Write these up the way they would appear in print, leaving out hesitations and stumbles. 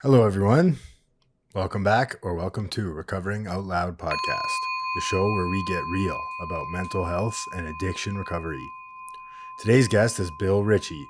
Hello, everyone. Welcome back or welcome to Recovering Out Loud podcast, the show where we get real about mental health and addiction recovery. Today's guest is Bill Ritchie,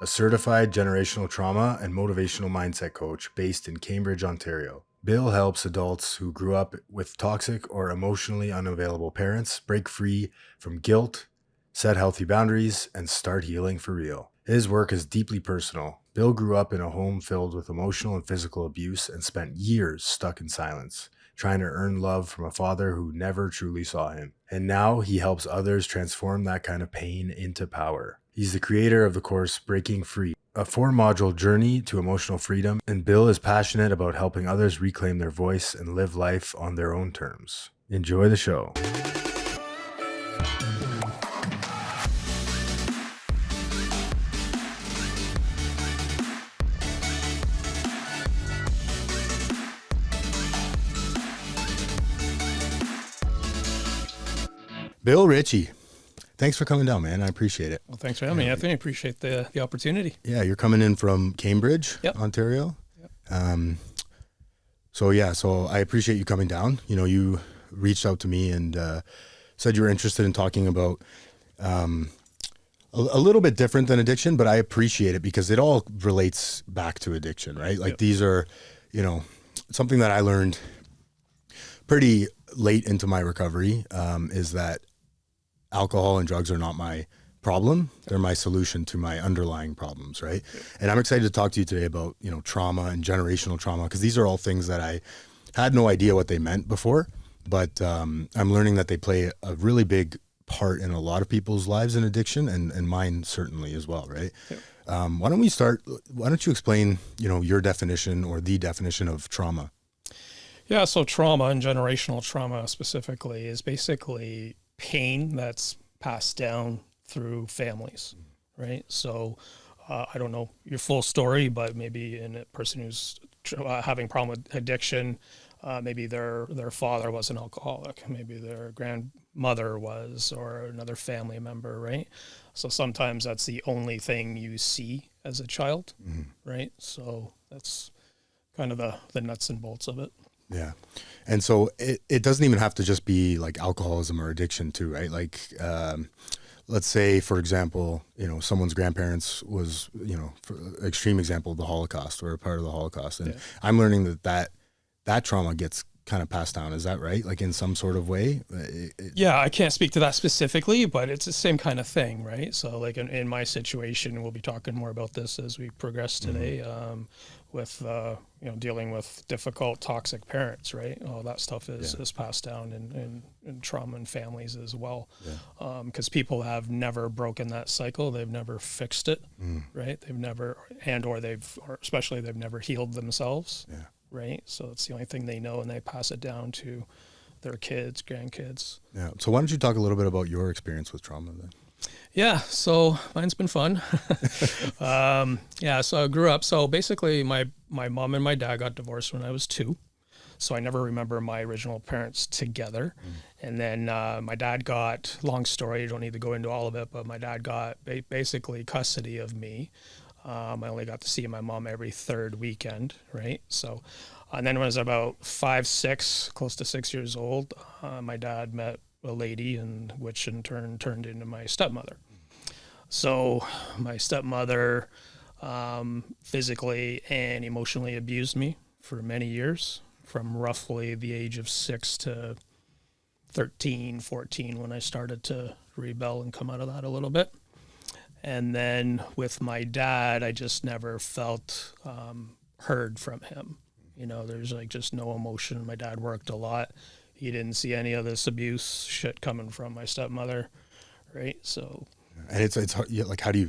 a certified generational trauma and motivational mindset coach based in Cambridge, Ontario. Bill helps adults who grew up with toxic or emotionally unavailable parents break free from guilt, set healthy boundaries, and start healing for real. His work is deeply personal. Bill grew up in a home filled with emotional and physical abuse and spent years stuck in silence, trying to earn love from a father who never truly saw him. And now he helps others transform that kind of pain into power. He's the creator of the course Breaking Free, a 4-module journey to emotional freedom, and Bill is passionate about helping others reclaim their voice and live life on their own terms. Enjoy the show. Bill Ritchie, thanks for coming down, man. I appreciate it. Well, thanks for having me, Anthony. I appreciate the opportunity. Yeah, you're coming in from Cambridge, Ontario. Yep. So I appreciate you coming down. You know, you reached out to me and said you were interested in talking about a little bit different than addiction, but I appreciate it because it all relates back to addiction, right? Like these are, you know, something that I learned pretty late into my recovery is that alcohol and drugs are not my problem. They're my solution to my underlying problems, right? And I'm excited to talk to you today about, you know, trauma and generational trauma, because these are all things that I had no idea what they meant before, but I'm learning that they play a really big part in a lot of people's lives in addiction, and mine certainly as well, right? Why don't you explain, you know, your definition or the definition of trauma? Yeah, so trauma and generational trauma specifically is basically pain that's passed down through families, right? So I don't know your full story, but maybe in a person who's having a problem with addiction, maybe their father was an alcoholic, maybe their grandmother was, or another family member, right? So sometimes that's the only thing you see as a child, right? So that's kind of the nuts and bolts of it. Yeah. And so it doesn't even have to just be like alcoholism or addiction too, right? Like, let's say, for example, you know, someone's grandparents was, you know, for extreme example, the Holocaust or a part of the Holocaust. And I'm learning that trauma gets kind of passed down. Is that right? Like in some sort of way? Yeah, I can't speak to that specifically, but it's the same kind of thing, right? So like in my situation, we'll be talking more about this as we progress today, with, you know, dealing with difficult, toxic parents, right? All that stuff is passed down in trauma and families as well. Because people have never broken that cycle. They've never fixed it, right? They've never, or especially they've never healed themselves. Right? So it's the only thing they know, and they pass it down to their kids, grandkids. Yeah. So why don't you talk a little bit about your experience with trauma then? Yeah. So mine's been fun. So I grew up. So basically my mom and my dad got divorced when I was 2. So I never remember my original parents together. And then my dad got, long story, you don't need to go into all of it, but my dad got basically custody of me. I only got to see my mom every third weekend, right? So, and then when I was about 5, 6, close to 6 years old, my dad met a lady, which in turn turned into my stepmother. So my stepmother physically and emotionally abused me for many years, from roughly the age of 6 to 13, 14, when I started to rebel and come out of that a little bit. And then with my dad, I just never felt heard from him. You know, there's like just no emotion. My dad worked a lot. He didn't see any of this abuse shit coming from my stepmother, right? So, and it's hard, like, how do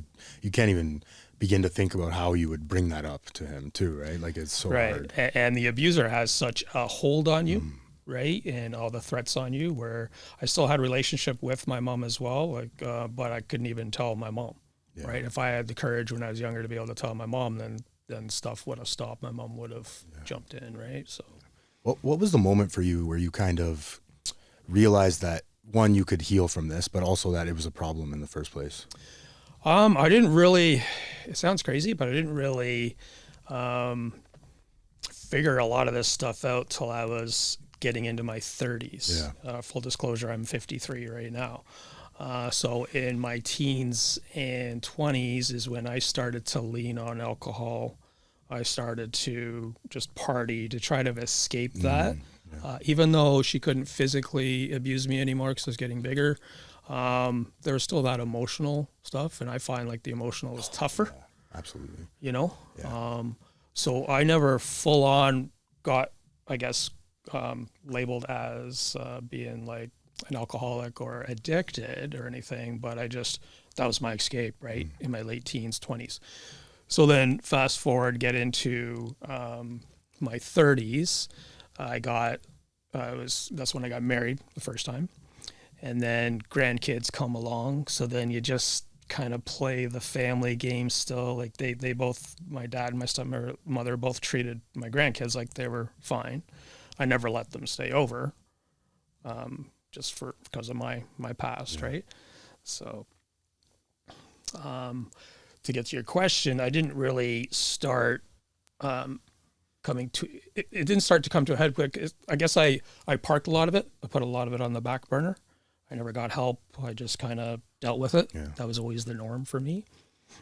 you can't even begin to think about how you would bring that up to him too, right? Like, it's so hard. And the abuser has such a hold on you. Right, and all the threats on you, where I still had a relationship with my mom as well, like, but I couldn't even tell my mom, right? If I had the courage when I was younger to be able to tell my mom, then stuff would have stopped. My mom would have jumped in, right? So, what was the moment for you where you kind of realized that, one, you could heal from this, but also that it was a problem in the first place? I didn't really. It sounds crazy, but I didn't really figure a lot of this stuff out till I was getting into my 30s. Full disclosure, I'm 53 right now. So in my teens and 20s is when I started to lean on alcohol. I started to just party to try to escape that. Even though she couldn't physically abuse me anymore because I was getting bigger, there was still that emotional stuff. And I find like the emotional is tougher. Yeah, absolutely. You know? So I never full on got, I guess, labeled as being like an alcoholic or addicted or anything, but that was my escape, right? In my late teens, 20s. So then fast forward, get into my 30s, that's when I got married the first time. And then grandkids come along. So then you just kind of play the family game still. Like they both, my dad and my stepmother both treated my grandkids like they were fine. I never let them stay over, just because of my past, right? So, to get to your question, I didn't really start it didn't start to come to a head quick. I guess I parked a lot of it. I put a lot of it on the back burner. I never got help. I just kind of dealt with it. That was always the norm for me.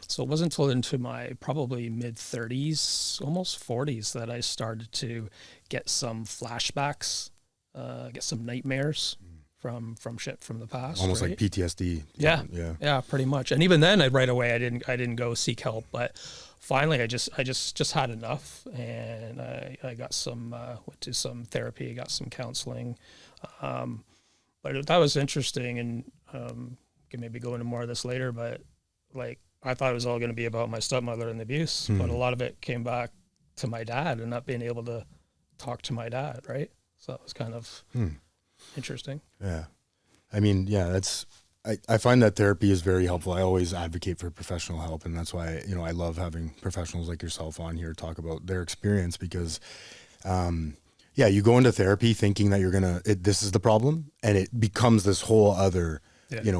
So it wasn't until into my probably mid 30s, almost 40s, that I started to get some flashbacks, get some nightmares from shit from the past. Almost right? like PTSD. Yeah, pretty much. And even then, right away, I didn't go seek help. But finally, I just had enough, and I got went to some therapy, got some counseling. But that was interesting, and can maybe go into more of this later. But like, I thought it was all going to be about my stepmother and the abuse, but a lot of it came back to my dad and not being able to talk to my dad, right? So it was kind of interesting. Yeah. I mean, I find that therapy is very helpful. I always advocate for professional help, and that's why, I love having professionals like yourself on here talk about their experience, because you go into therapy thinking that this is the problem, and it becomes this whole other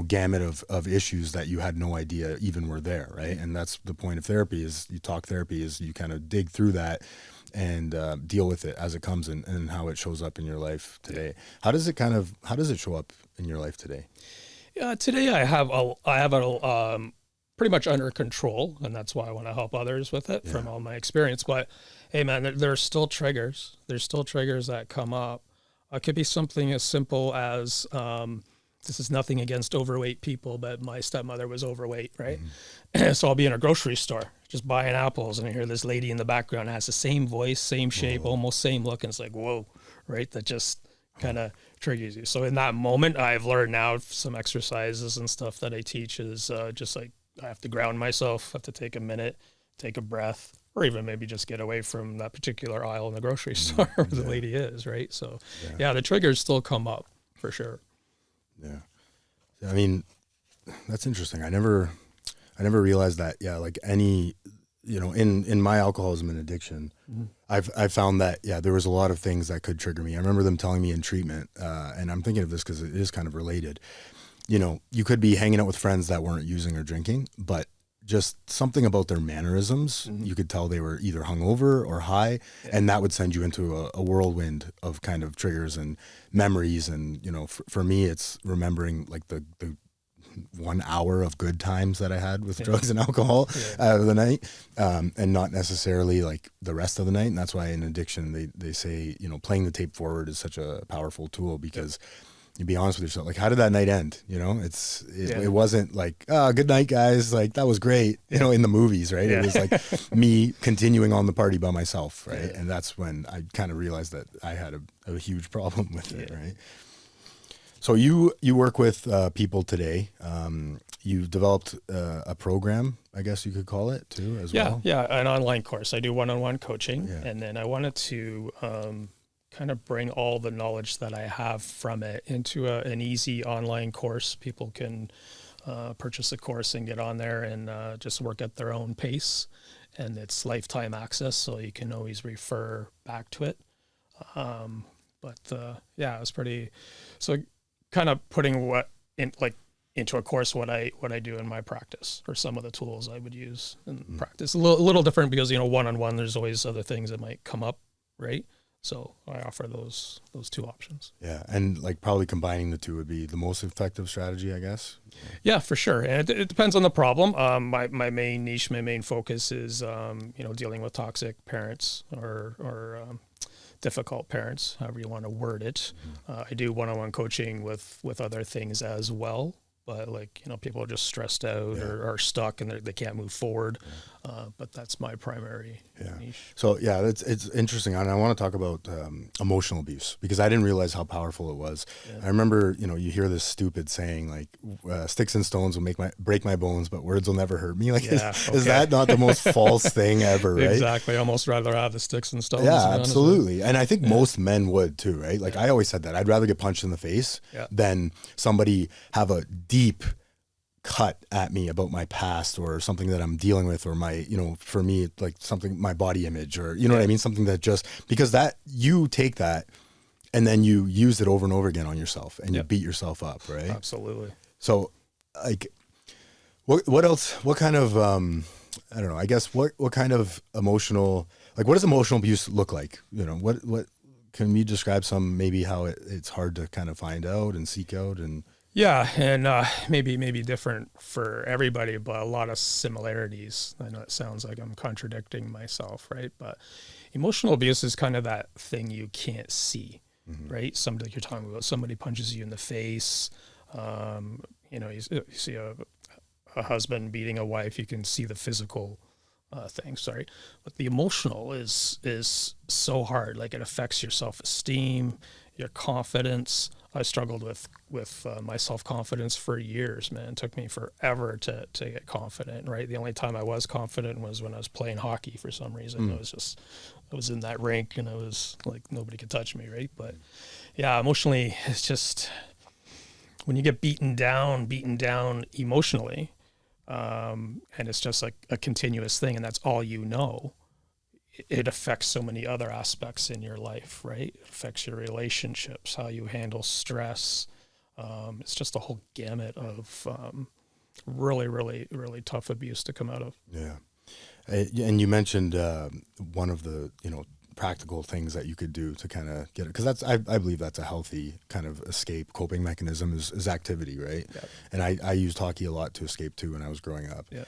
gamut of issues that you had no idea even were there, right? And that's the point of therapy, is you kind of dig through that and deal with it as it comes and how it shows up in your life today. How does it show up in your life today? Yeah, today I have it pretty much under control, and that's why I want to help others with it from all my experience. But hey, man, there's still triggers. There's still triggers that come up. It could be something as simple as this is nothing against overweight people, but my stepmother was overweight, right? So I'll be in a grocery store just buying apples, and I hear this lady in the background has the same voice, same shape, almost same look, and it's like, whoa, right? That just kind of triggers you. So in that moment, I've learned now some exercises and stuff that I teach is just like, I have to ground myself, I have to take a minute, take a breath, or even maybe just get away from that particular aisle in the grocery store where the lady is, right? So the triggers still come up for sure. Yeah. I mean, that's interesting. I never realized that. Yeah. Like any, in my alcoholism and addiction, I've found that, there was a lot of things that could trigger me. I remember them telling me in treatment, and I'm thinking of this because it is kind of related. You could be hanging out with friends that weren't using or drinking, but just something about their mannerisms, you could tell they were either hungover or high, and that would send you into a whirlwind of kind of triggers and memories. And, for me, it's remembering like the 1 hour of good times that I had with drugs and alcohol out of the night, and not necessarily like the rest of the night. And that's why in addiction, they say, playing the tape forward is such a powerful tool, because you be honest with yourself, like, how did that night end? It wasn't like, oh, good night, guys. Like, that was great, in the movies, right? It was like me continuing on the party by myself, right? And that's when I kind of realized that I had a huge problem with it, right? So you work with people today. You've developed a program, I guess you could call it, too, as well? Yeah, an online course. I do one-on-one coaching, and then I wanted to kind of bring all the knowledge that I have from it into an easy online course. People can purchase a course and get on there and just work at their own pace. And it's lifetime access, so you can always refer back to it. It was pretty... So kind of putting into a course what I do in my practice, or some of the tools I would use in practice. A little different because, one-on-one, there's always other things that might come up, right? So I offer those two options. Yeah. And like probably combining the two would be the most effective strategy, I guess. Yeah, for sure. And it depends on the problem. My main niche, my main focus is, dealing with toxic parents or difficult parents, however you want to word it. I do one-on-one coaching with other things as well. But people are just stressed out or are stuck and they can't move forward. But that's my primary niche. So yeah, it's interesting. And I want to talk about emotional abuse because I didn't realize how powerful it was. I remember, you hear this stupid saying like sticks and stones will break my bones, but words will never hurt me. Like, is that not the most false thing ever, right? Exactly. I almost rather have the sticks and stones. Yeah, absolutely. And I think most men would too, right? Like I always said that I'd rather get punched in the face than somebody have a deep cut at me about my past or something that I'm dealing with, or my, for me, like something, my body image, or, what I mean? Something that just, because that you take that and then you use it over and over again on yourself and you beat yourself up. Right. Absolutely. So like, what else, what kind of, I don't know, I guess what kind of emotional, like what does emotional abuse look like? What can you describe maybe how it's hard to kind of find out and seek out and. Yeah, and maybe different for everybody, but a lot of similarities. I know it sounds like I'm contradicting myself, right? But emotional abuse is kind of that thing you can't see, right? Somebody you're talking about, somebody punches you in the face. You see a husband beating a wife, you can see the physical thing. Sorry, but the emotional is so hard. Like it affects your self-esteem, your confidence. I struggled with my self-confidence for years, man. It took me forever to get confident, right? The only time I was confident was when I was playing hockey for some reason. I was in that rink and I was like, nobody could touch me, right? But yeah, emotionally, it's just when you get beaten down emotionally, and it's just like a continuous thing and that's all you know, it affects so many other aspects in your life, right? It affects your relationships, how you handle stress. It's just a whole gamut of really, really, really tough abuse to come out of. Yeah. And you mentioned one of the, practical things that you could do to kind of get it. Because I believe that's a healthy kind of escape coping mechanism is activity, right? Yep. And I used hockey a lot to escape too when I was growing up. Yep.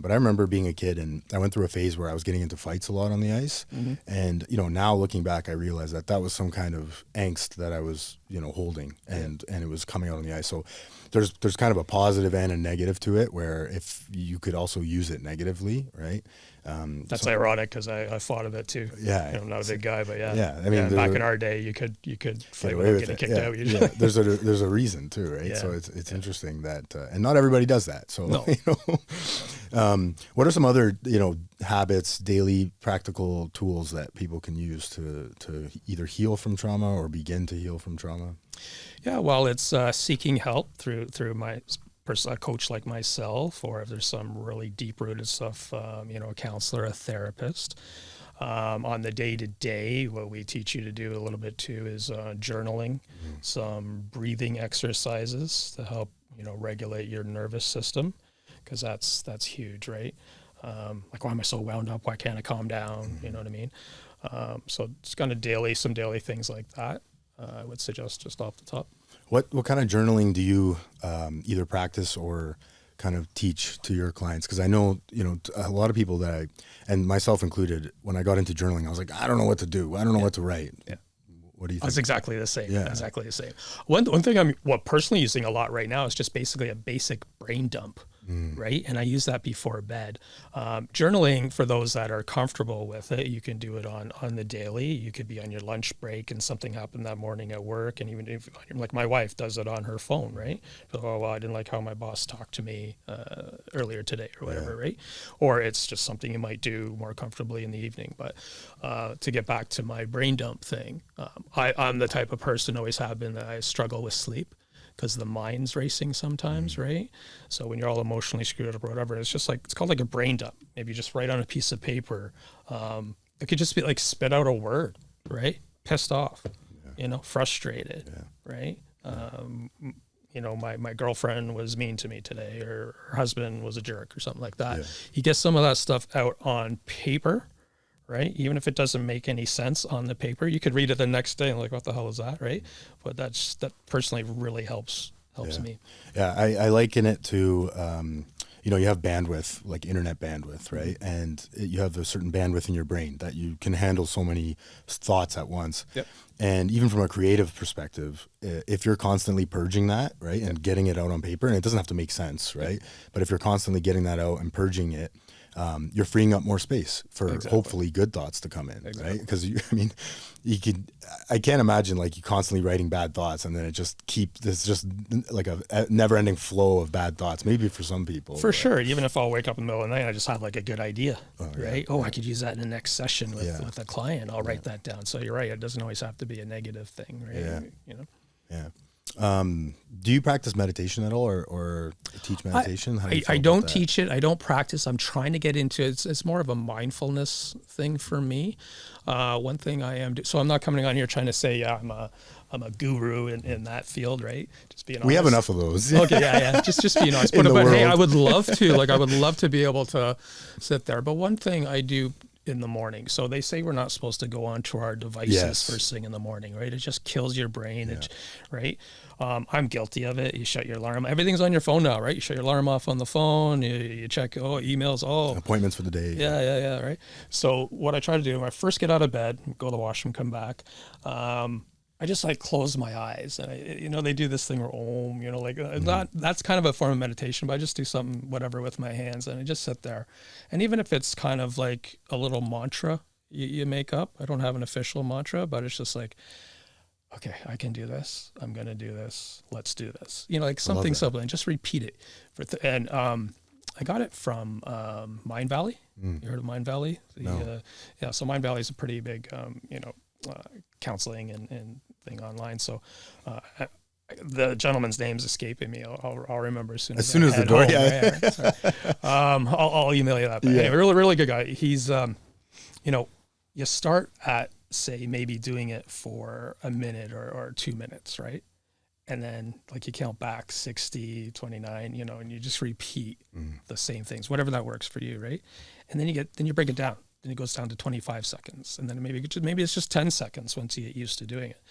But I remember being a kid and I went through a phase where I was getting into fights a lot on the ice. And, now looking back, I realized that was some kind of angst that I was, holding and it was coming out on the ice. So there's kind of a positive and a negative to it where if you could also use it negatively, right? That's ironic because I fought a bit too. Yeah, I'm not a big guy, but yeah. I mean, back in our day, you could fight without getting kicked out. Usually. Yeah. There's a reason too, right? Yeah. So it's interesting that, and not everybody does that. So what are some other habits, daily practical tools that people can use to either heal from trauma or begin to heal from trauma? Yeah, well, it's seeking help through a coach like myself, or if there's some really deep-rooted stuff, a counselor, a therapist. On the day-to-day, what we teach you to do a little bit too is journaling, some breathing exercises to help, regulate your nervous system, because that's huge, right? Like, why am I so wound up? Why can't I calm down? You know what I mean? So it's kind of some daily things like that. I would suggest just off the top. What kind of journaling do you either practice or kind of teach to your clients? Because I know, a lot of people and myself included, when I got into journaling, I was like, I don't know what to do. I don't know what to write. Yeah. What do you think? That's exactly the same. Yeah. Exactly the same. One thing I'm personally using a lot right now is just basically a basic brain dump. Right. And I use that before bed. Journaling, for those that are comfortable with it, you can do it on the daily. You could be on your lunch break and something happened that morning at work. And even if, like my wife does it on her phone, right? So, oh, well, I didn't like how my boss talked to me earlier today or whatever, right? Or it's just something you might do more comfortably in the evening. But to get back to my brain dump thing, I'm the type of person, always have been, that I struggle with sleep, because the mind's racing sometimes, right? So when you're all emotionally screwed up or whatever, it's called like a brain dump. Maybe you just write on a piece of paper. It could just be like spit out a word, right? Pissed off, frustrated, right? My girlfriend was mean to me today, or her husband was a jerk or something like that. Yeah. You get some of that stuff out on paper, right? Even if it doesn't make any sense on the paper, you could read it the next day and like, what the hell is that, right? But that personally really helps me. Yeah, I liken it to, you have bandwidth, like internet bandwidth, right? And you have a certain bandwidth in your brain that you can handle so many thoughts at once. Yep. And even from a creative perspective, if you're constantly purging that, right, and getting it out on paper, and it doesn't have to make sense, right? But if you're constantly getting that out and purging it, you're freeing up more space for hopefully good thoughts to come in, right? Because I can't imagine like you constantly writing bad thoughts and then it's just like a never-ending flow of bad thoughts. Maybe for some people, for sure. Even if I'll wake up in the middle of the night, I just have like a good idea, right? I could use that in the next session with a client. I'll write that down. So you're right. It doesn't always have to be a negative thing, right? Yeah. Do you practice meditation at all or teach meditation? I don't teach it. I don't practice. I'm trying to get into it. It's more of a mindfulness thing for me. One thing I am, so I'm not coming on here trying to say, I'm a guru in that field, right? Just being honest. We have enough of those. Okay. Yeah. Just being honest. But hey, I would love to be able to sit there. But one thing I do in the morning. So they say we're not supposed to go onto our devices first thing in the morning, right? It just kills your brain, right? I'm guilty of it. You shut your alarm. Everything's on your phone now, right? You shut your alarm off on the phone. You check, emails, appointments for the day. Yeah, right? So what I try to do when I first get out of bed, go to the washroom, come back, I just like close my eyes, and they do this thing where that's kind of a form of meditation, but I just do something, whatever, with my hands, and I just sit there. And even if it's kind of like a little mantra you make up, I don't have an official mantra, but it's just like, okay, I can do this. I'm going to do this. Let's do this. Like something simple, and just repeat it. I got it from Mind Valley. You heard of Mind Valley? No. So Mind Valley is a pretty big, counseling and thing online. So the gentleman's name's escaping me. I'll remember as soon as the door. Home, I'll email you that. But anyway, really, really good guy. He's, you start at, say, maybe doing it for a minute or 2 minutes, right? And then like you count back 60, 29, and you just repeat the same things, whatever that works for you, right? And then you break it down. Then it goes down to 25 seconds. And then maybe it's just 10 seconds once you get used to doing it.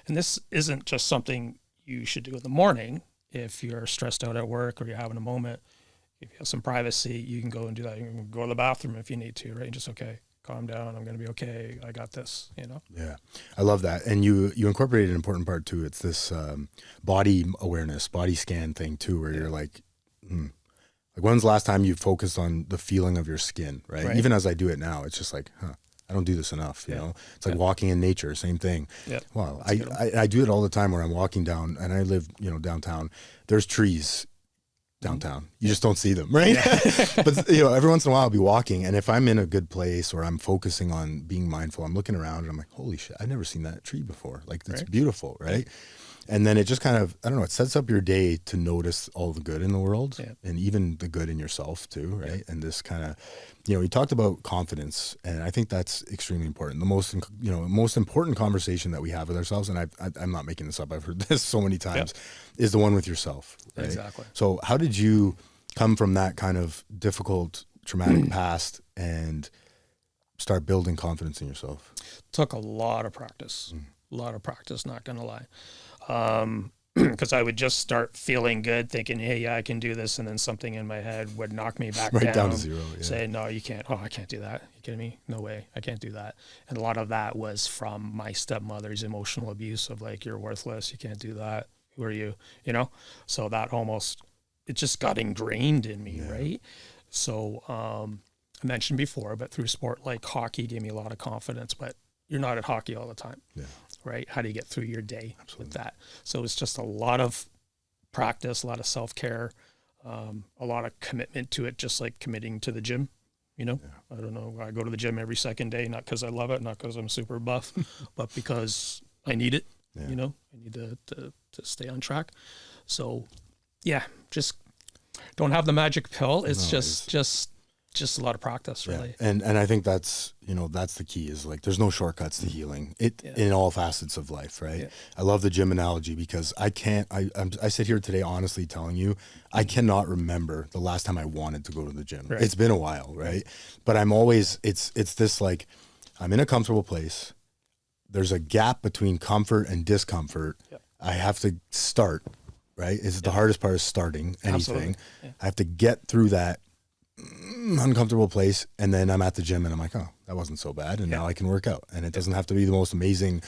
And this isn't just something you should do in the morning. If you're stressed out at work or you're having a moment, if you have some privacy, you can go and do that. You can go to the bathroom if you need to, right? And just, okay, calm down. I'm going to be okay. I got this, Yeah, I love that. And you incorporated an important part too. It's this body awareness, body scan thing too, where you're like, like when's the last time you focused on the feeling of your skin, right? Even as I do it now, it's just like, I don't do this enough, you know? It's like walking in nature, same thing. Yeah. Well, I do it all the time where I'm walking down, and I live, downtown. There's trees downtown. You just don't see them, right? Yeah. But every once in a while I'll be walking, and if I'm in a good place or I'm focusing on being mindful, I'm looking around and I'm like, holy shit, I've never seen that tree before. Like, it's beautiful, right? And then it just kind of, I don't know, it sets up your day to notice all the good in the world and even the good in yourself too, right? Yeah. And this kind of, we talked about confidence, and I think that's extremely important. The most important conversation that we have with ourselves, and I'm not making this up, I've heard this so many times, is the one with yourself, right? Exactly. So how did you come from that kind of difficult, traumatic past and start building confidence in yourself? Took a lot of practice, not going to lie. Because I would just start feeling good, thinking, hey, I can do this. And then something in my head would knock me back down to zero. Yeah. Say, no, you can't. Oh, I can't do that. You kidding me? No way. I can't do that. And a lot of that was from my stepmother's emotional abuse of like, you're worthless. You can't do that. Who are you? So that it just got ingrained in me. Yeah. Right. So, I mentioned before, but through sport like hockey gave me a lot of confidence, but you're not at hockey all the time. Yeah. Right? How do you get through your day with that? So it's just a lot of practice, a lot of self-care, a lot of commitment to it, just like committing to the gym. I don't know. I go to the gym every second day, not because I love it, not because I'm super buff, but because I need it. I need to stay on track. So just don't have the magic pill. It's just a lot of practice, really. Yeah. And I think that's the key, is like there's no shortcuts to healing in all facets of life, right? Yeah. I love the gym analogy because I sit here today honestly telling you I cannot remember the last time I wanted to go to the gym. Right. It's been a while, right? But I'm always it's this like I'm in a comfortable place. There's a gap between comfort and discomfort. Yep. I have to start, right? It's the hardest part is starting anything. Yeah. I have to get through that uncomfortable place, and then I'm at the gym and I'm like, oh, that wasn't so bad, and now I can work out, and it doesn't have to be the most amazing,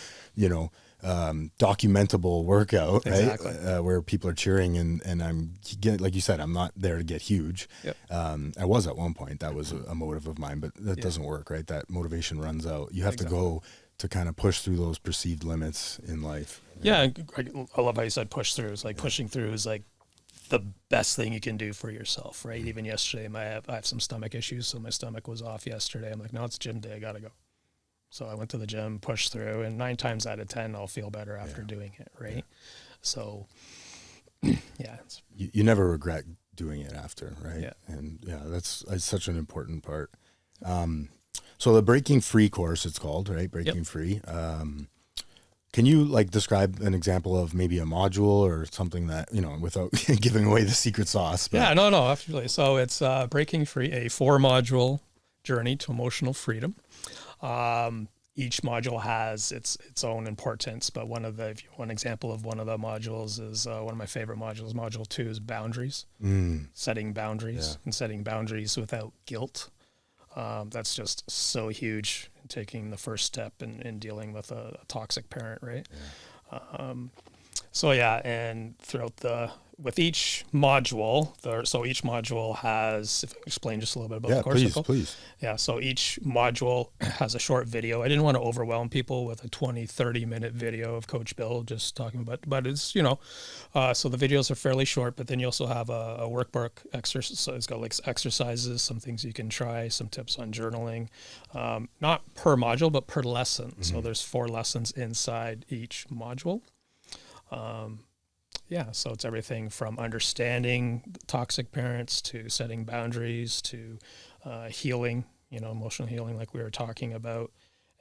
documentable workout, right? Exactly. Where people are cheering, and I'm like you said, I'm not there to get huge. Yep. I was at one point, that was a motive of mine, but that doesn't work, right? That motivation runs out. You have to go to kind of push through those perceived limits in life. Yeah, I love how you said push through. It's like pushing through is like the best thing you can do for yourself, right? Even yesterday, I have some stomach issues, so my stomach was off yesterday. I'm like, no, it's gym day, I gotta go. So I went to the gym, pushed through, and 9 times out of 10, I'll feel better after doing it, right? Yeah. So, yeah. You never regret doing it after, right? Yeah. And that's such an important part. So the Breaking Free course, it's called, right? Breaking Free. Can you like describe an example of maybe a module or something that, without giving away the secret sauce? But... Yeah, no, absolutely. So it's Breaking Free, a 4-module journey to emotional freedom. Each module has its own importance, but one example of one of the modules is one of my favorite modules. Module 2 is boundaries, setting boundaries and setting boundaries without guilt. That's just so huge, taking the first step in dealing with a toxic parent, right? Yeah. And with each module, each module has, if I can explain just a little bit about the course. Please. Yeah, so each module has a short video. I didn't want to overwhelm people with a 20, 30-minute video of Coach Bill just talking about, but it's, so the videos are fairly short, but then you also have a workbook exercise. So it's got like exercises, some things you can try, some tips on journaling, not per module, but per lesson. Mm-hmm. So there's 4 lessons inside each module. So it's everything from understanding toxic parents to setting boundaries to healing, emotional healing like we were talking about.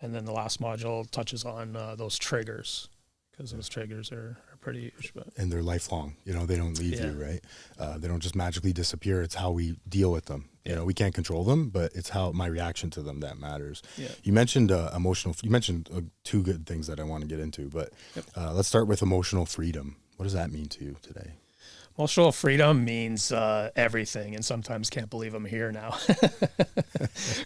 And then the last module touches on those triggers, because those triggers are pretty huge. And they're lifelong, they don't leave you, right? They don't just magically disappear. It's how we deal with them. We can't control them, but it's how my reaction to them that matters. Yeah. You mentioned you mentioned 2 good things that I want to get into, but let's start with emotional freedom. What does that mean to you today? Emotional freedom means everything, and sometimes can't believe I'm here now,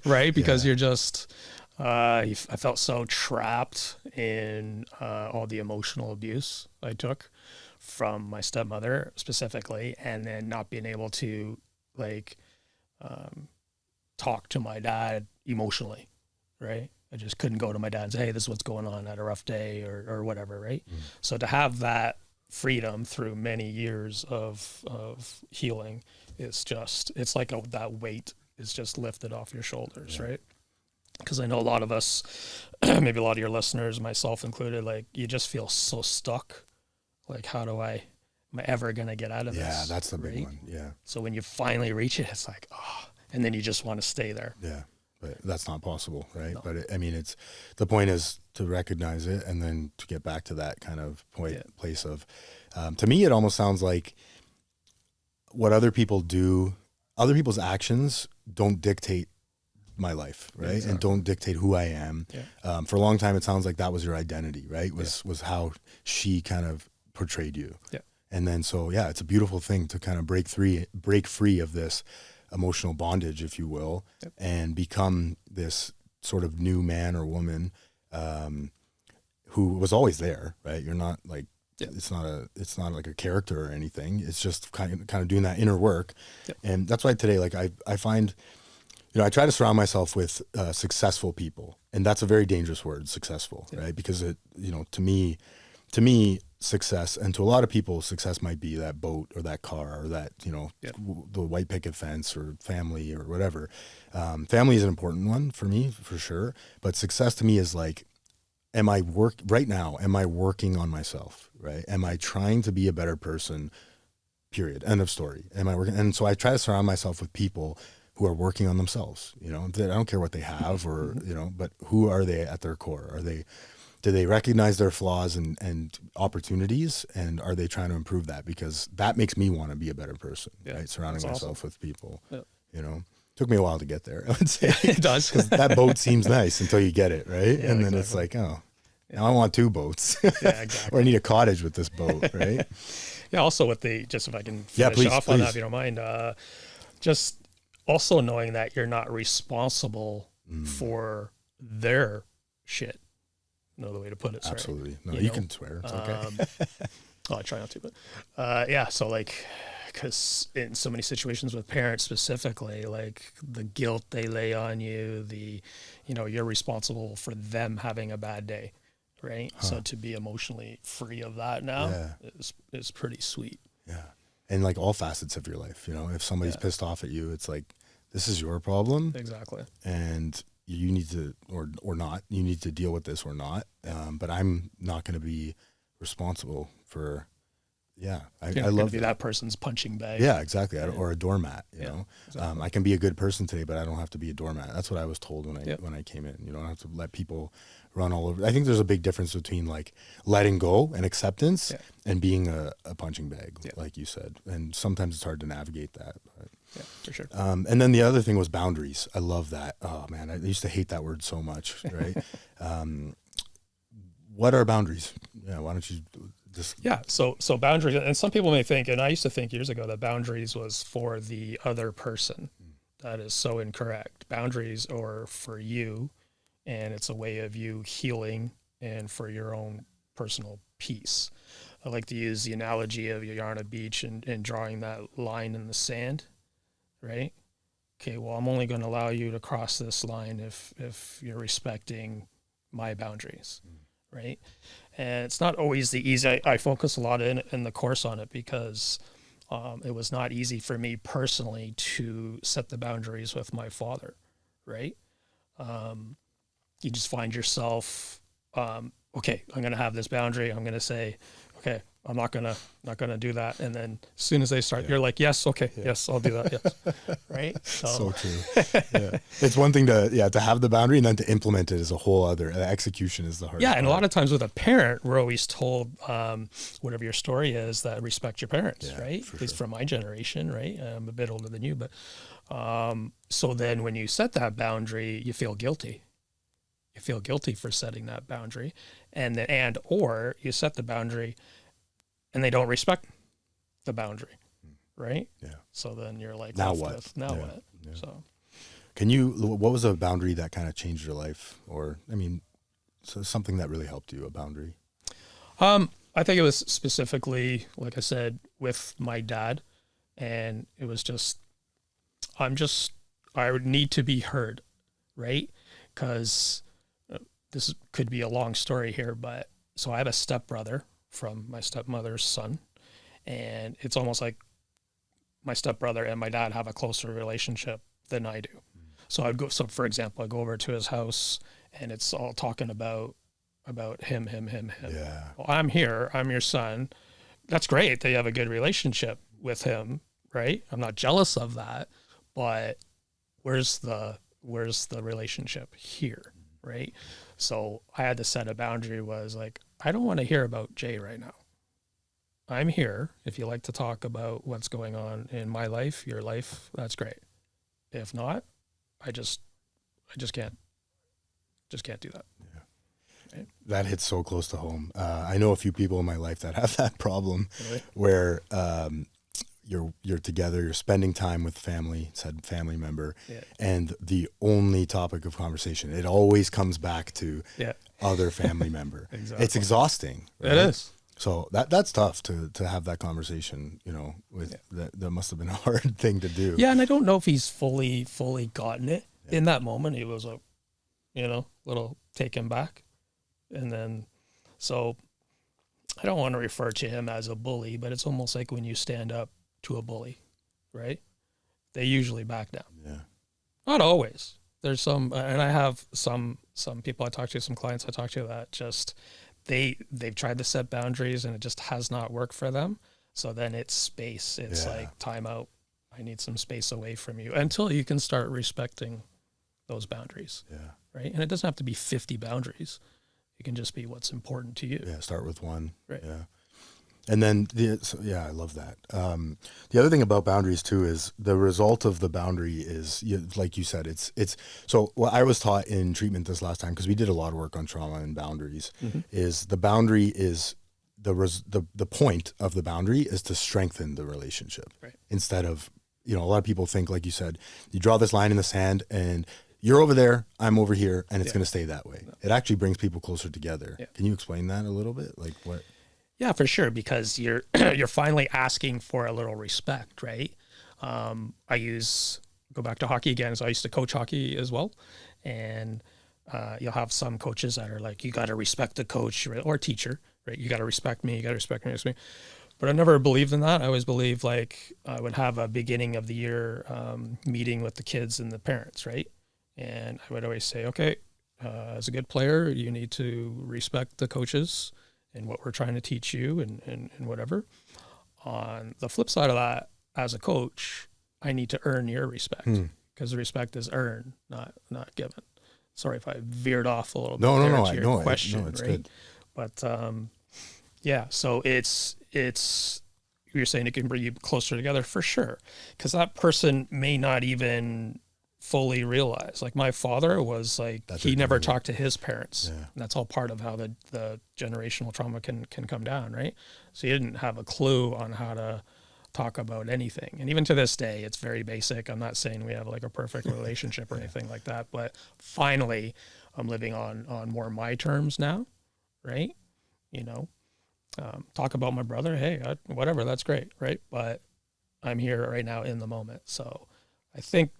right? Because you're just, I felt so trapped in all the emotional abuse I took from my stepmother specifically, and then not being able to talk to my dad emotionally, right? I just couldn't go to my dad and say, hey, this is what's going on, I had a rough day or whatever, right? Mm. So to have that freedom through many years of healing is just, it's like that weight is just lifted off your shoulders, right? Because I know a lot of us, maybe a lot of your listeners, myself included, like you just feel so stuck. Like, am I ever going to get out of this? Yeah, that's the big one. Yeah. So when you finally reach it, it's like, and then you just want to stay there. Yeah. But that's not possible, right? No. But it's the point is to recognize it and then to get back to that kind of place of, to me, it almost sounds like what other people do, other people's actions don't dictate my life, right? Exactly. And don't dictate who I am. Yeah. For a long time, it sounds like that was your identity, right? Was how she kind of portrayed you. Yeah. And then, it's a beautiful thing to kind of break free of this emotional bondage, if you will, and become this sort of new man or woman who was always there, right? You're not like, it's not like a character or anything. It's just kind of doing that inner work. And that's why today, like I find, I try to surround myself with successful people, and that's a very dangerous word, successful, right? Because it, to me, success, and to a lot of people, success might be that boat or that car or that, the white picket fence or family or whatever. Family is an important one for me, for sure. But success to me is like, am I working on myself, right? Am I trying to be a better person, period, end of story? Am I working? And so I try to surround myself with people who are working on themselves, I don't care what they have or, but who are they at their core? Do they recognize their flaws and opportunities, and are they trying to improve that? Because that makes me want to be a better person, right? Surrounding myself with people, Took me a while to get there, I would say. It does. Because that boat seems nice until you get it, right? Yeah, and then it's like, oh, now I want 2 boats. Yeah, exactly. Or I need a cottage with this boat, right? Yeah, also with just if I can finish off on that, if you don't mind, just also knowing that you're not responsible for their shit. Another way to put it. Sorry. Absolutely. No, you can swear. It's okay. I try not to, but yeah. So like, because in so many situations with parents specifically, like the guilt they lay on you, you're responsible for them having a bad day, right? So to be emotionally free of that now is pretty sweet. Yeah. And like all facets of your life, if somebody's pissed off at you, it's like, this is your problem. Exactly. And you need to, or not, you need to deal with this or not. But I'm not going to be responsible for, I love be that person's punching bag. Yeah, exactly. Or a doormat, you know. Exactly. I can be a good person today, but I don't have to be a doormat. That's what I was told when I came in. You don't have to let people run all over. I think there's a big difference between like letting go and acceptance and being a punching bag, like you said. And sometimes it's hard to navigate that. But. Yeah, for sure. And then the other thing was boundaries. I love that. Oh man, I used to hate that word so much, right? What are boundaries? Yeah, why don't you just... Yeah, so boundaries, and some people may think, and I used to think years ago that boundaries was for the other person. That is so incorrect. Boundaries are for you, and it's a way of you healing and for your own personal peace. I like to use the analogy of you're on a beach and drawing that line in the sand, right? Okay, well, I'm only going to allow you to cross this line if you're respecting my boundaries, right? And it's not always the easy. I focus a lot in the course on it because it was not easy for me personally to set the boundaries with my father, right? You just find yourself, okay, I'm going to have this boundary. I'm going to say, okay, I'm not gonna do that. And then as soon as they start, you're like, yes, okay, yes, I'll do that. Yes, right. So true. Yeah. It's one thing to have the boundary, and then to implement it is a whole other. The execution is the hardest. Yeah, and a lot of times with a parent, we're always told, whatever your story is, that respect your parents, right? At least from my generation, right? I'm a bit older than you, but so then when you set that boundary, you feel guilty. You feel guilty for setting that boundary, or you set the boundary and they don't respect the boundary, right? Yeah. So then you're like, now what? What? Yeah. So, what was a boundary that kind of changed your life, or so something that really helped you? A boundary. I think it was specifically, like I said, with my dad, and it was just, I would need to be heard, right? Because this could be a long story here, but so I have a stepbrother from my stepmother's son, and it's almost like my stepbrother and my dad have a closer relationship than I do. So for example, I go over to his house and it's all talking about him. Yeah. Well, I'm here, I'm your son. That's great that you have a good relationship with him, right? I'm not jealous of that, but where's the relationship here, right? So I had to set a boundary, was like, I don't want to hear about Jay right now. I'm here. If you like to talk about what's going on in my life, your life, that's great. If not, I just can't do that. Yeah. Right? That hits so close to home. I know a few people in my life that have that problem, really? Where you're together, you're spending time with family, said family member, and the only topic of conversation, it always comes back to other family member. Exactly. It's exhausting. Right? It is. So that's tough to have that conversation, with that must have been a hard thing to do. Yeah. And I don't know if he's fully gotten it in that moment. He was a, little taken back. And then, so I don't want to refer to him as a bully, but it's almost like when you stand up to a bully, right? They usually back down. Yeah. Not always. There's some, and I have some people I talk to, some clients I talk to that just, they've tried to set boundaries and it just has not worked for them. So then it's space. It's like time out. I need some space away from you until you can start respecting those boundaries. Yeah. Right. And it doesn't have to be 50 boundaries. It can just be what's important to you. Yeah. Start with one. Right. Yeah. And then I love that. The other thing about boundaries too is the result of the boundary is, like you said, it's so what I was taught in treatment this last time, because we did a lot of work on trauma and boundaries, is the boundary is the point of the boundary is to strengthen the relationship, Right. instead of, a lot of people think, like you said, you draw this line in the sand and you're over there, I'm over here, and it's going to stay that way. It actually brings people closer together. Yeah. Can you explain that a little bit? Like what? Yeah, for sure, because you're you're finally asking for a little respect, right? Go back to hockey again. So I used to coach hockey as well, and you'll have some coaches that are like, you got to respect the coach or teacher, right? You got to respect me. You got to respect me. But I never believed in that. I always believed like I would have a beginning of the year meeting with the kids and the parents, right? And I would always say, okay, as a good player, you need to respect the coaches and what we're trying to teach you and whatever. On the flip side of that, as a coach, I need to earn your respect, because the respect is earned, not given. Sorry if I veered off a little bit. No, to your question, it's right? good. But yeah, so it's you're saying it can bring you closer together for sure, because that person may not even fully realize. Like my father was like, he never talked to his parents. Yeah. And that's all part of how the generational trauma can come down, right? So he didn't have a clue on how to talk about anything. And even to this day, it's very basic. I'm not saying we have like a perfect relationship or anything like that, but finally I'm living on more my terms now, right? Talk about my brother. Hey, whatever, that's great, right? But I'm here right now in the moment. So I think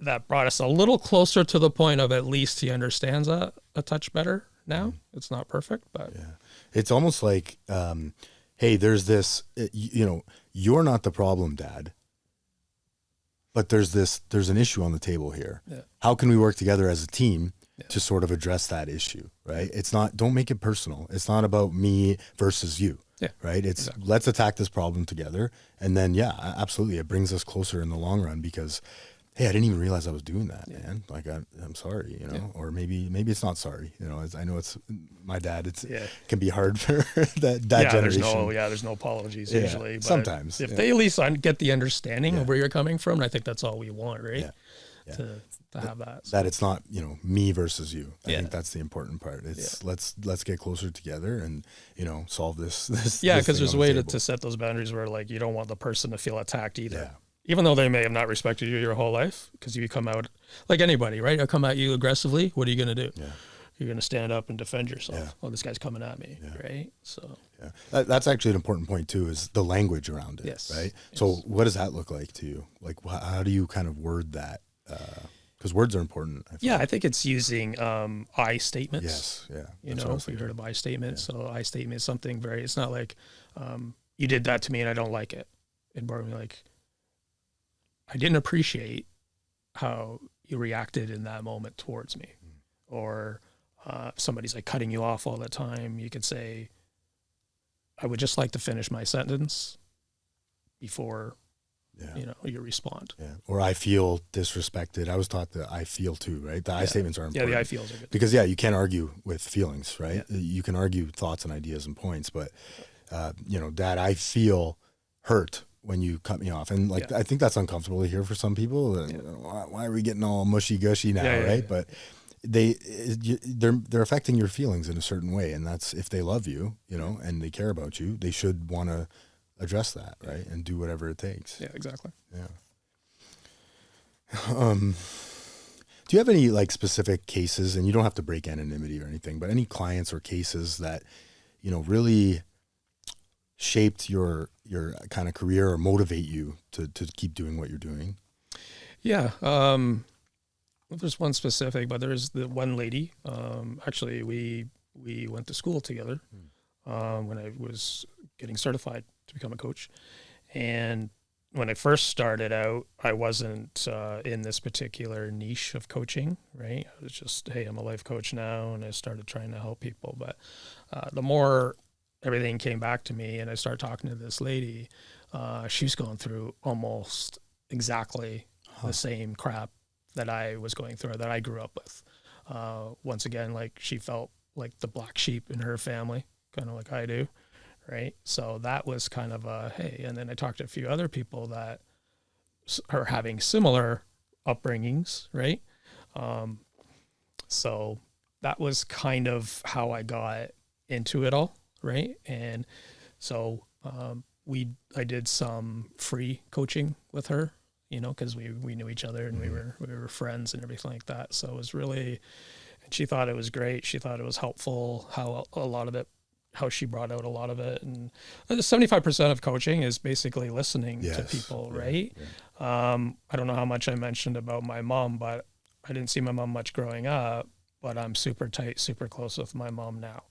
that brought us a little closer to the point of at least he understands that a touch better now. It's not perfect, but yeah, it's almost like, hey, there's this, you're not the problem, Dad, but there's an issue on the table here. Yeah. How can we work together as a team to sort of address that issue, right? It's not, don't make it personal. It's not about me versus you. Yeah. Right. It's Let's attack this problem together. And then, absolutely. It brings us closer in the long run, because hey, I didn't even realize I was doing that, man. Like, I'm sorry, or maybe it's not sorry. I know it's my dad. Can be hard for that generation. There's no apologies usually. But sometimes. If they at least get the understanding of where you're coming from, I think that's all we want, right? Yeah. To have that. That it's not, me versus you. I think that's the important part. It's let's get closer together and, solve this. Yeah, because there's a way to set those boundaries where like you don't want the person to feel attacked either. Yeah. Even though they may have not respected you your whole life, because you come out like anybody, right? They'll come at you aggressively. What are you going to do? Yeah. You're going to stand up and defend yourself. Yeah. Oh, this guy's coming at me, right? So that's actually an important point too, is the language around it, right? Yes. So what does that look like to you? Like, how do you kind of word that? Because words are important. I think it's using I statements. Yes, yeah. If you heard of I statement. So I statement is something it's not like you did that to me and I don't like it. It'd more be like, I didn't appreciate how you reacted in that moment towards me. Or if somebody's like cutting you off all the time, you could say, I would just like to finish my sentence before you respond. Yeah. Or I feel disrespected. I was taught that I feel too, right? The I statements are important. Yeah, the I feels are good. Because you can't argue with feelings, right? Yeah. You can argue thoughts and ideas and points, but Dad, I feel hurt when you cut me off. And I think that's uncomfortable to hear for some people. Why are we getting all mushy gushy now, right? Yeah. But they're affecting your feelings in a certain way. And that's, if they love you, and they care about you, they should want to address that, right? And do whatever it takes. Yeah, exactly. Yeah. Do you have any like specific cases, and you don't have to break anonymity or anything, but any clients or cases that, really shaped your kind of career or motivate you to keep doing what you're doing? Yeah. There's one specific, but there's the one lady, actually we went to school together, when I was getting certified to become a coach. And when I first started out, I wasn't in this particular niche of coaching, right? I was just, hey, I'm a life coach now. And I started trying to help people. But the more everything came back to me and I started talking to this lady, she was going through almost exactly the same crap that I was going through, that I grew up with. Once again, like she felt like the black sheep in her family, kind of like I do, right? So that was kind of a, hey, and then I talked to a few other people that are having similar upbringings, right? So that was kind of how I got into it all, right? And so I did some free coaching with her, you know, because we knew each other and we were friends and everything like that. So it was really, and she thought it was great. She thought it was helpful how a lot of it, how she brought out a lot of it. And 75% of coaching is basically listening to people, right? Yeah. I don't know how much I mentioned about my mom, but I didn't see my mom much growing up, but I'm super tight, super close with my mom now,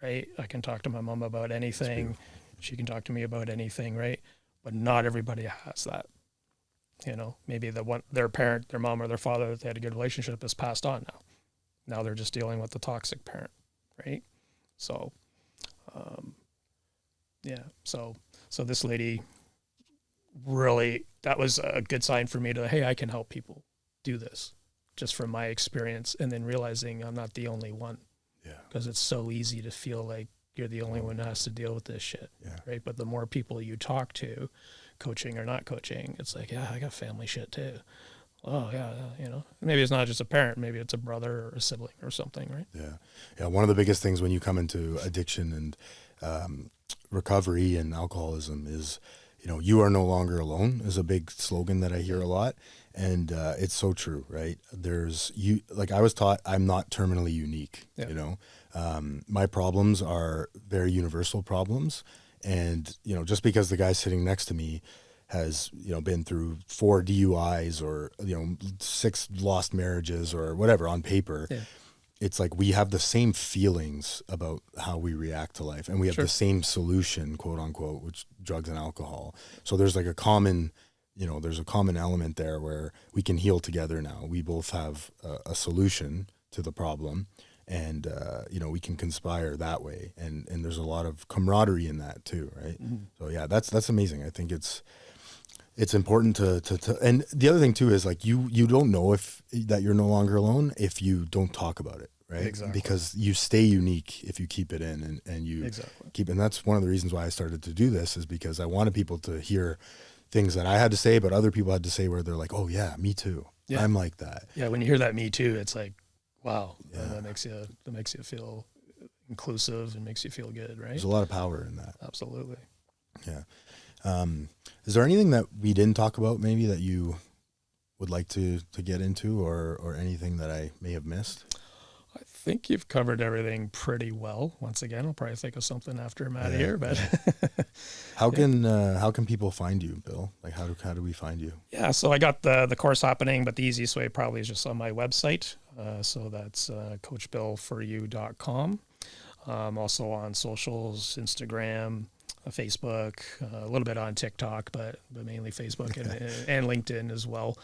right? I can talk to my mom about anything. She can talk to me about anything, right? But not everybody has that. You know, maybe their parent, their mom or their father that they had a good relationship is passed on now. Now they're just dealing with the toxic parent, right? So, so this lady really, that was a good sign for me to, hey, I can help people do this just from my experience, and then realizing I'm not the only one. Yeah. Because it's so easy to feel like you're the only one that has to deal with this shit. Yeah. Right. But the more people you talk to, coaching or not coaching, it's like, yeah, I got family shit too. Oh yeah, you know, maybe it's not just a parent, maybe it's a brother or a sibling or something, right? Yeah. Yeah. One of the biggest things when you come into addiction and recovery and alcoholism is, you know, you are no longer alone is a big slogan that I hear a lot. And it's so true, right? Like I was taught, I'm not terminally unique, you know? My problems are very universal problems. And, you know, just because the guy sitting next to me has, you know, been through 4 DUIs or, you know, 6 lost marriages or whatever on paper, it's like we have the same feelings about how we react to life, and we have the same solution, quote unquote, which drugs and alcohol. So there's like a common, you know, there's a common element there where we can heal together now. We both have a solution to the problem, and, you know, we can conspire that way. And there's a lot of camaraderie in that too, right? Mm-hmm. So yeah, that's amazing. I think it's important to, and the other thing too is like you don't know that you're no longer alone if you don't talk about it, right? Exactly. Because you stay unique if you keep it in and you keep, and that's one of the reasons why I started to do this, is because I wanted people to hear things that I had to say, but other people had to say, where they're like, oh yeah, me too. Yeah. I'm like that. Yeah. When you hear that me too, it's like, wow, that makes you feel inclusive and makes you feel good, right? There's a lot of power in that. Absolutely. Yeah. Is there anything that we didn't talk about maybe that you would like to get into, or anything that I may have missed? I think you've covered everything pretty well. Once again, I'll probably think of something after I'm out of here, but how can people find you, Bill? Like how do we find you? Yeah. So I got the course happening, but the easiest way probably is just on my website. So that's coachbillforyou.com. Also on socials, Instagram, Facebook, a little bit on TikTok, but mainly Facebook and LinkedIn as well.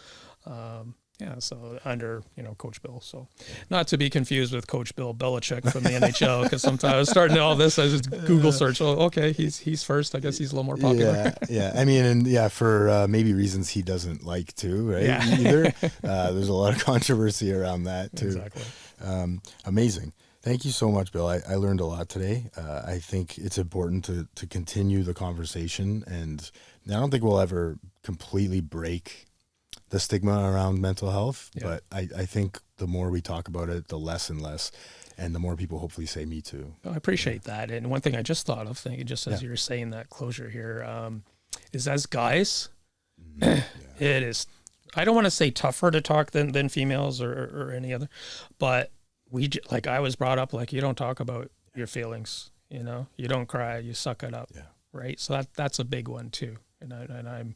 So under, you know, Coach Bill. So not to be confused with Coach Bill Belichick from the NHL, because sometimes I was starting all this, I just Google search. Oh, okay, he's first. I guess he's a little more popular. Yeah. I mean, and for maybe reasons he doesn't like to, right? Yeah. Either. There's a lot of controversy around that too. Exactly. Amazing. Thank you so much, Bill. I learned a lot today. I think it's important to continue the conversation, and I don't think we'll ever completely break the stigma around mental health, but I think the more we talk about it, the less and less, and the more people hopefully say me too. I appreciate that. And one thing I just thought of, just as you were saying that closure here, is as guys, it is, I don't want to say tougher to talk than females or any other, but like I was brought up, like, you don't talk about your feelings, you know, you don't cry, you suck it up. Yeah. Right. So that's a big one too. And I'm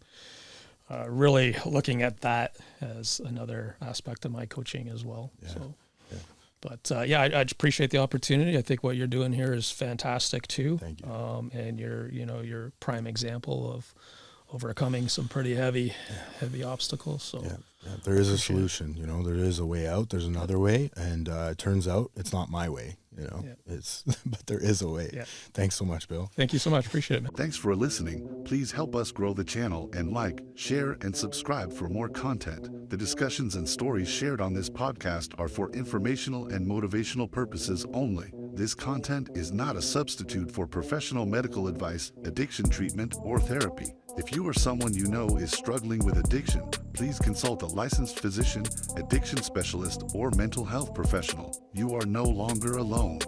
really looking at that as another aspect of my coaching as well. Yeah. So, but I appreciate the opportunity. I think what you're doing here is fantastic too. Thank you. And you're prime example of overcoming some pretty heavy obstacles. So there is a solution, you know, there is a way out, there's another way. And it turns out it's not my way, you know, but there is a way. Yeah. Thanks so much, Bill. Thank you so much. Appreciate it, man. Thanks for listening. Please help us grow the channel and like, share, and subscribe for more content. The discussions and stories shared on this podcast are for informational and motivational purposes only. This content is not a substitute for professional medical advice, addiction treatment, or therapy. If you or someone you know is struggling with addiction, please consult a licensed physician, addiction specialist, or mental health professional. You are no longer alone.